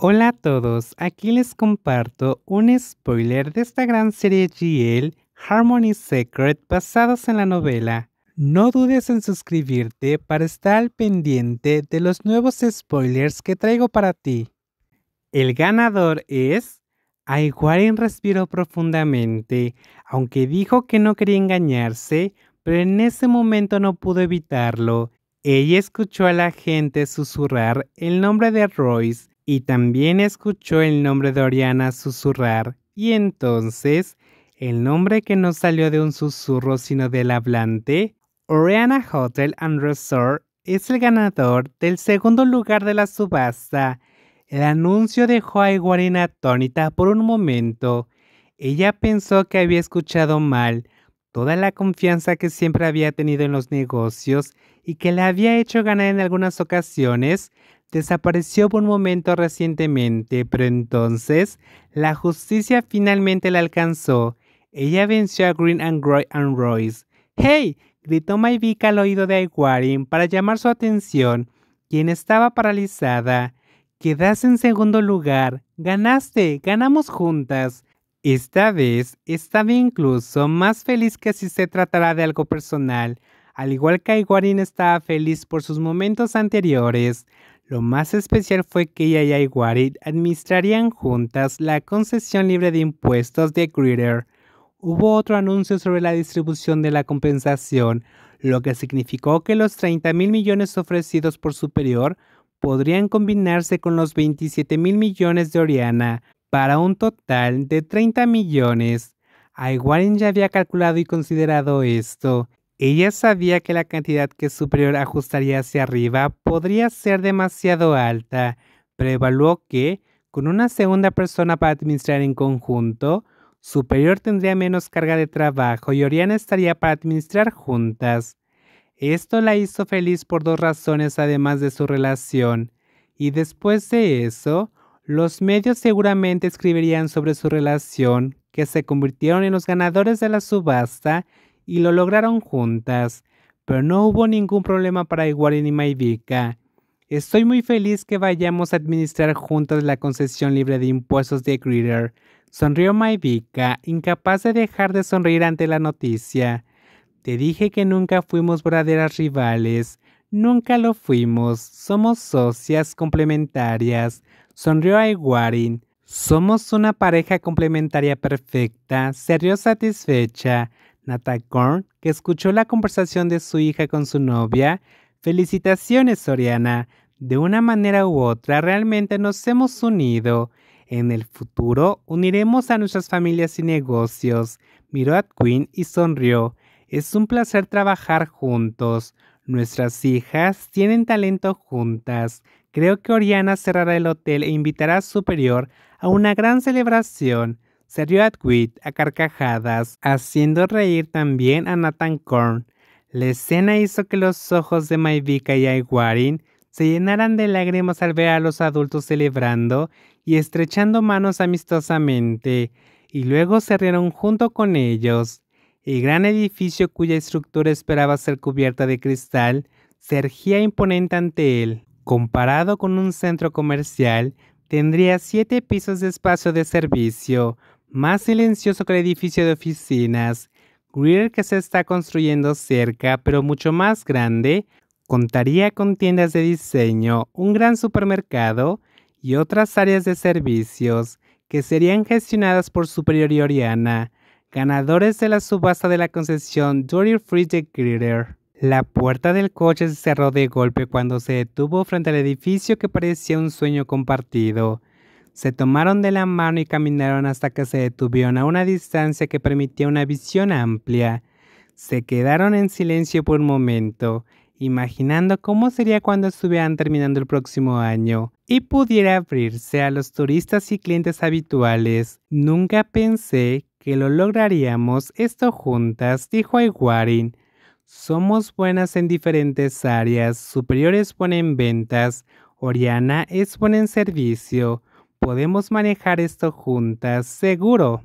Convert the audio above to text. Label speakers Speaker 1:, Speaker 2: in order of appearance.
Speaker 1: Hola a todos, aquí les comparto un spoiler de esta gran serie GL, Harmony Secret, basados en la novela. No dudes en suscribirte para estar al pendiente de los nuevos spoilers que traigo para ti. El ganador es... Aiguarin respiró profundamente, aunque dijo que no quería engañarse, pero en ese momento no pudo evitarlo. Ella escuchó a la gente susurrar el nombre de Royce y también escuchó el nombre de Oriana susurrar, y entonces, el nombre que no salió de un susurro sino del hablante, Oriana Hotel and Resort, es el ganador del segundo lugar de la subasta. El anuncio dejó a Aiguarin atónita por un momento. Ella pensó que había escuchado mal. Toda la confianza que siempre había tenido en los negocios y que le había hecho ganar en algunas ocasiones, desapareció por un momento recientemente, pero entonces la justicia finalmente la alcanzó. Ella venció a Green and Royce. ¡Hey!, gritó Maivika al oído de Aiguarin para llamar su atención, quien estaba paralizada. Quedaste en segundo lugar. Ganaste. Ganamos juntas. Esta vez estaba incluso más feliz que si se tratara de algo personal. Al igual que Aiguarin estaba feliz por sus momentos anteriores. Lo más especial fue que ella y Aiguarin administrarían juntas la concesión libre de impuestos de Greeter. Hubo otro anuncio sobre la distribución de la compensación, lo que significó que los 30.000 millones ofrecidos por Superior podrían combinarse con los 27.000 millones de Oriana para un total de 30 millones. Aiguarin ya había calculado y considerado esto. Ella sabía que la cantidad que Superior ajustaría hacia arriba podría ser demasiado alta, pero evaluó que, con una segunda persona para administrar en conjunto, Superior tendría menos carga de trabajo y Oriana estaría para administrar juntas. Esto la hizo feliz por dos razones además de su relación, y después de eso, los medios seguramente escribirían sobre su relación, que se convirtieron en los ganadores de la subasta y lo lograron juntas, pero no hubo ningún problema para Aiguarin y Maivika. Estoy muy feliz que vayamos a administrar juntas la concesión libre de impuestos de Greeter. Sonrió Maivika, incapaz de dejar de sonreír ante la noticia. Te dije que nunca fuimos verdaderas rivales. Nunca lo fuimos. Somos socias complementarias. Sonrió Aiguarin. Somos una pareja complementaria perfecta. Se rió satisfecha. Natacorn, que escuchó la conversación de su hija con su novia. Felicitaciones, Oriana. De una manera u otra realmente nos hemos unido. En el futuro uniremos a nuestras familias y negocios. Miró a Quinn y sonrió. Es un placer trabajar juntos. Nuestras hijas tienen talento juntas. Creo que Oriana cerrará el hotel e invitará a Superior a una gran celebración. Se rió Atwit a carcajadas, haciendo reír también a Nathan Korn. La escena hizo que los ojos de Maivika y Aiguarin se llenaran de lágrimas al ver a los adultos celebrando y estrechando manos amistosamente, y luego se rieron junto con ellos. El gran edificio cuya estructura esperaba ser cubierta de cristal se erguía imponente ante él. Comparado con un centro comercial, tendría 7 pisos de espacio de servicio, más silencioso que el edificio de oficinas. Greer, que se está construyendo cerca, pero mucho más grande, contaría con tiendas de diseño, un gran supermercado y otras áreas de servicios que serían gestionadas por Superior y Oriana, ganadores de la subasta de la concesión Duty Free de Greeter. La puerta del coche se cerró de golpe cuando se detuvo frente al edificio que parecía un sueño compartido. Se tomaron de la mano y caminaron hasta que se detuvieron a una distancia que permitía una visión amplia. Se quedaron en silencio por un momento, imaginando cómo sería cuando estuvieran terminando el próximo año y pudiera abrirse a los turistas y clientes habituales. Nunca pensé que lo lograríamos esto juntas, dijo Aiguarin. Somos buenas en diferentes áreas. Superior es buena en ventas. Oriana es buena en servicio. Podemos manejar esto juntas, seguro.